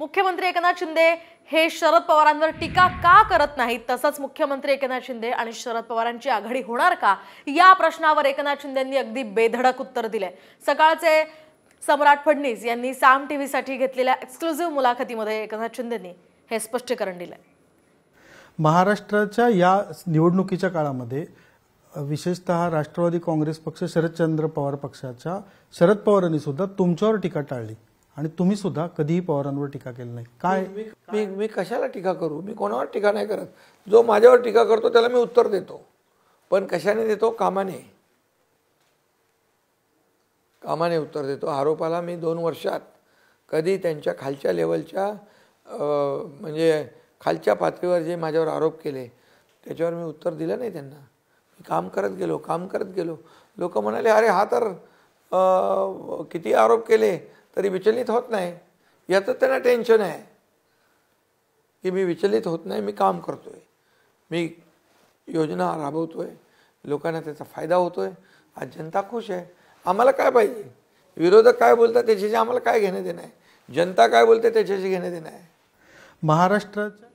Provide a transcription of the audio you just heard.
मुख्यमंत्री एकनाथ शिंदे हे शरद पवारांवर टीका का करत नाहीत, तसंच मुख्यमंत्री एकनाथ शिंदे आणि शरद पवारांची आघाडी होणार का, या प्रश्नावर एकनाथ शिंदेंनी अगदी बेधडक उत्तर दिले। सकाळचे सम्राट फडणवीस यांनी साम टीव्हीसाठी घेतलेल्या एक्सक्लुझिव्ह मुलाखतीमध्ये एकनाथ शिंदेंनी हे स्पष्टीकरण दिले। महाराष्ट्राच्या या निवडणुकीच्या काळामध्ये विशेषतः राष्ट्रवादी काँग्रेस पक्ष, शरदचंद्र पवार पक्षाच्या शरद पवारांनी सुद्धा तुमच्यावर टीका टाळली आणि तुम्ही सुद्धा कधीही पवारांवर टीका केली नाही। काय मी कशाला टीका करू? मी कोणावर टीका नाही करत। जो माझ्यावर टीका करतो त्याला मी उत्तर देतो, पण कशाने देतो? कामाने उत्तर देतो। आरोपाला मी 2 वर्षात कधी त्यांच्या खालच्या लेवलच्या म्हणजे खालच्या पातळीवर जे माझ्यावर आरोप केले त्याच्यावर मी उत्तर दिलं नाही त्यांना। मी काम करत गेलो। लोक म्हणाले, अरे हा तर किती आरोप केले तरी विचलित होत नाही। याचं त्यांना टेन्शन आहे की मी विचलित होत नाही, मी काम करतोय, मी योजना राबवतोय, लोकांना त्याचा फायदा होतोय। आज जनता खुश आहे। आम्हाला काय पाहिजे? विरोधक काय बोलतात त्याच्याशी आम्हाला काय घेणं देणं आहे? जनता काय बोलते त्याच्याशी घेणं देणं आहे। महाराष्ट्राच्या